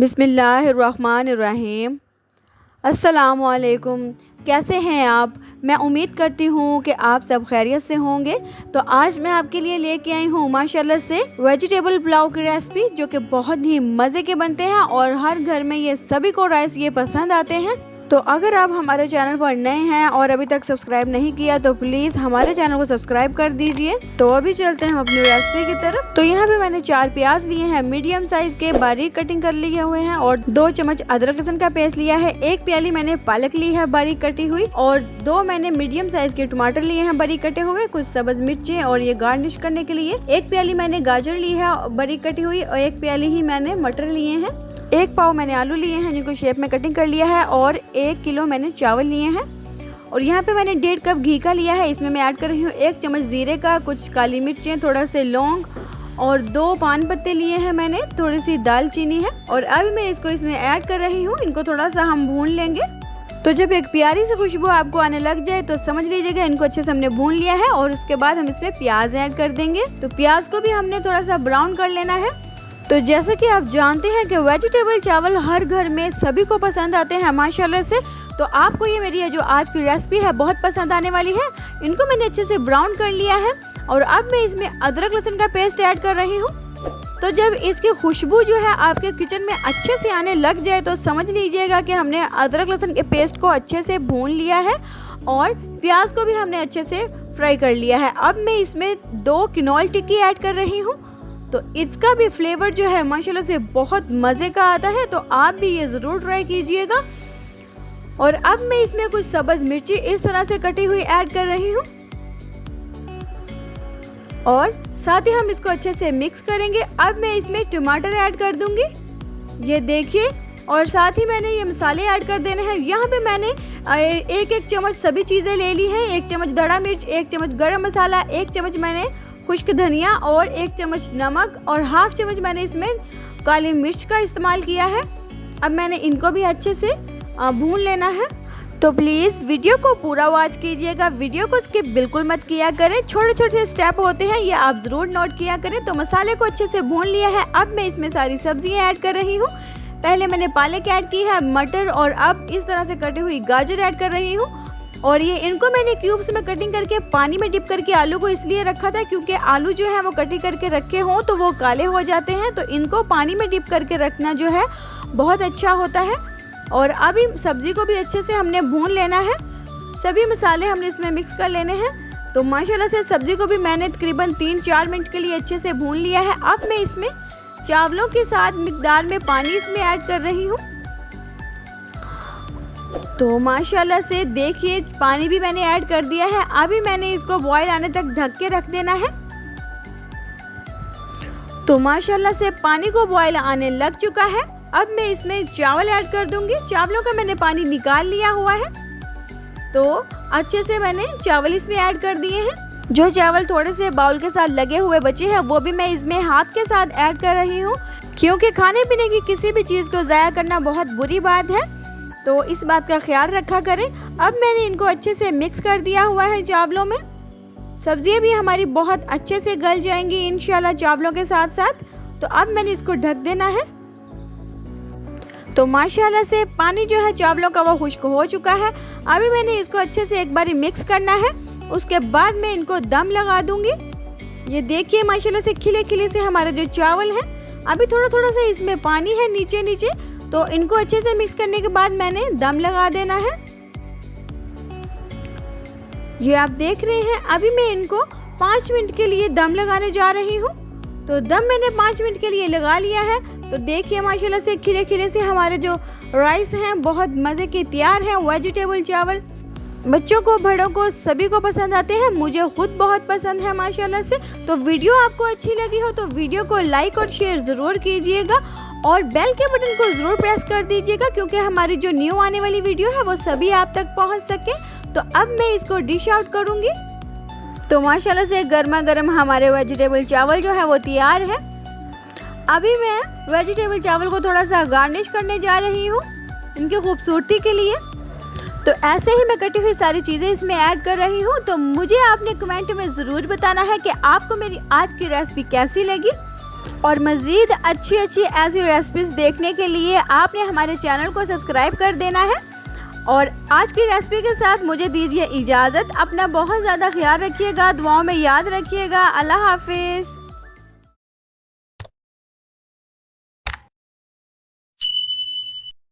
बिस्मिल्लाहिर्रहमानिर्रहीम। अस्सलामुअलैकुम। कैसे हैं आप? मैं उम्मीद करती हूँ कि आप सब खैरियत से होंगे। तो आज मैं आपके लिए लेके आई हूँ माशाल्लाह से वेजिटेबल पुलाव की रेसिपी, जो कि बहुत ही मज़े के बनते हैं और हर घर में ये सभी को राइस ये पसंद आते हैं। तो अगर आप हमारे चैनल पर नए हैं और अभी तक सब्सक्राइब नहीं किया तो प्लीज़ हमारे चैनल को सब्सक्राइब कर दीजिए। तो अभी चलते हैं हम अपनी रेसिपी की तरफ। तो यहाँ पे मैंने 4 प्याज लिए हैं मीडियम साइज़ के, बारीक कटिंग कर लिए हुए हैं, और 2 चम्मच अदरक लहसुन का पेस्ट लिया है। 1 प्याली मैंने पालक ली है बारीक कटी हुई, और 2 मैंने मीडियम साइज़ के टमाटर लिए हैं बारीक कटे हुए, कुछ सब्ज मिर्चें और ये गार्निश करने के लिए। 1 प्याली मैंने गाजर ली है बारीक कटी हुई, और 1 प्याली ही मैंने मटर लिए हैं। 1 पाव मैंने आलू लिए हैं जिनको शेप में कटिंग कर लिया है, और 1 किलो मैंने चावल लिए हैं। और यहाँ पे मैंने 1.5 कप घी का लिया है। इसमें मैं ऐड कर रही हूँ 1 चम्मच जीरे का, कुछ काली मिर्चें, थोड़ा से लौंग और 2 पान पत्ते लिए हैं मैंने, थोड़ी सी दालचीनी है। और अभी मैं इसको इसमें ऐड कर रही हूँ। इनको थोड़ा सा हम भून लेंगे। तो जब एक प्यारी सी खुशबू आपको आने लग जाए तो समझ लीजिएगा इनको अच्छे से हमने भून लिया है। और उसके बाद हम इसमें प्याज ऐड कर देंगे। तो प्याज को भी हमने थोड़ा सा ब्राउन कर लेना है। तो जैसे कि आप जानते हैं कि वेजिटेबल चावल हर घर में सभी को पसंद आते हैं माशाल्लाह से। तो आपको ये मेरी जो आज की रेसिपी है बहुत पसंद आने वाली है। इनको मैंने अच्छे से ब्राउन कर लिया है, और अब मैं इसमें अदरक लहसुन का पेस्ट ऐड कर रही हूँ। तो जब इसकी खुशबू जो है आपके किचन में अच्छे से आने लग जाए तो समझ लीजिएगा कि हमने अदरक लहसुन के पेस्ट को अच्छे से भून लिया है, और प्याज को भी हमने अच्छे से फ्राई कर लिया है। अब मैं इसमें 2 किनोल टिक्की ऐड कर रही हूँ। तो इसका भी फ्लेवर जो है माशाल्लाह से बहुत मज़े का आता है। तो आप भी ये ज़रूर ट्राई कीजिएगा। और अब मैं इसमें कुछ सब्ज़ मिर्ची इस तरह से कटी हुई ऐड कर रही हूँ, और साथ ही हम इसको अच्छे से मिक्स करेंगे। अब मैं इसमें टमाटर ऐड कर दूंगी, ये देखिए। और साथ ही मैंने ये मसाले ऐड कर देने हैं। यहाँ पे मैंने 1 चम्मच सभी चीज़ें ले ली हैं। 1 चम्मच धड़ा मिर्च, 1 चम्मच गरम मसाला, 1 चम्मच मैंने खुश्क धनिया, और 1 चम्मच नमक, और ½ चम्मच मैंने इसमें काली मिर्च का इस्तेमाल किया है। अब मैंने इनको भी अच्छे से भून लेना है। तो प्लीज़ वीडियो को पूरा वॉच कीजिएगा, वीडियो को स्किप बिल्कुल मत किया करें। छोटे छोटे स्टेप होते हैं, ये आप ज़रूर नोट किया करें। तो मसाले को अच्छे से भून लिया है। अब मैं इसमें सारी सब्जियां ऐड कर रही हूँ। पहले मैंने पालक ऐड की है, मटर, और अब इस तरह से कटी हुई गाजर ऐड कर रही हूँ। और ये इनको मैंने क्यूब्स में कटिंग करके पानी में डिप करके आलू को इसलिए रखा था क्योंकि आलू जो है वो कटिंग करके रखे हों तो वो काले हो जाते हैं। तो इनको पानी में डिप करके रखना जो है बहुत अच्छा होता है। और अभी सब्ज़ी को भी अच्छे से हमने भून लेना है। सभी मसाले हमने इसमें मिक्स कर लेने हैं। तो माशाल्लाह से सब्ज़ी को भी मैंने तकरीबन 3-4 मिनट के लिए अच्छे से भून लिया है। अब मैं इसमें चावलों के साथ मिकदार में पानी इसमें ऐड कर रही हूँ। तो माशाल्लाह से देखिए पानी भी मैंने ऐड कर दिया है। अभी मैंने इसको बॉयल आने तक ढक के रख देना है। तो माशाल्लाह से पानी को बॉयल आने लग चुका है। अब मैं इसमें चावल ऐड कर दूंगी। चावलों का मैंने पानी निकाल लिया हुआ है। तो अच्छे से मैंने चावल इसमें ऐड कर दिए हैं। जो चावल थोड़े से बाउल के साथ लगे हुए बचे हैं वो भी मैं इसमें हाथ के साथ ऐड कर रही हूँ, क्योंकि खाने पीने की किसी भी चीज़ को ज़ाया करना बहुत बुरी बात है। तो इस बात का ख्याल रखा करें। अब मैंने इनको अच्छे से मिक्स कर दिया हुआ है चावलों में। सब्जियां भी हमारी बहुत अच्छे से गल जाएंगी इंशाल्लाह चावलों के साथ साथ। तो अब मैंने इसको ढक देना है। तो माशाल्लाह से पानी जो है चावलों का वो खुश्क हो चुका है। अभी मैंने इसको अच्छे से एक बारी मिक्स करना है। उसके बाद मैं इनको दम लगा दूंगी। ये देखिए माशाल्लाह से खिले खिले से हमारे जो चावल हैं। अभी थोड़ा थोड़ा सा इसमें पानी है नीचे नीचे। तो इनको अच्छे से मिक्स करने के बाद मैंने दम लगा देना है। ये आप देख रहे हैं। अभी मैं इनको 5 मिनट के लिए दम लगाने जा रही हूँ। तो दम मैंने 5 मिनट के लिए लगा लिया है। तो देखिए माशाल्लाह से खिले खिले से हमारे जो राइस हैं बहुत मज़े के तैयार हैं। वेजिटेबल चावल बच्चों को बड़ों को सभी को पसंद आते हैं। मुझे खुद बहुत पसंद है माशाल्लाह से। तो वीडियो आपको अच्छी लगी हो तो वीडियो को लाइक और शेयर ज़रूर कीजिएगा, और बेल के बटन को ज़रूर प्रेस कर दीजिएगा, क्योंकि हमारी जो न्यू आने वाली वीडियो है वो सभी आप तक पहुंच सके। तो अब मैं इसको डिश आउट करूंगी। तो माशाल्लाह से गर्मा गर्म हमारे वेजिटेबल चावल जो है वो तैयार है। अभी मैं वेजिटेबल चावल को थोड़ा सा गार्निश करने जा रही हूँ इनकी खूबसूरती के लिए। तो ऐसे ही मैं कटी हुई सारी चीज़ें इसमें ऐड कर रही हूँ। तो मुझे आपने कमेंट में ज़रूर बताना है कि आपको मेरी आज की रेसिपी कैसी लगी। और मज़ीद अच्छी ऐसी रेसिपीज़ देखने के लिए आपने हमारे चैनल को सब्सक्राइब कर देना है। और आज की रेसिपी के साथ मुझे दीजिए इजाज़त। अपना बहुत ज़्यादा ख्याल रखिएगा, दुआओं में याद रखिएगा। अल्लाह हाफिज़।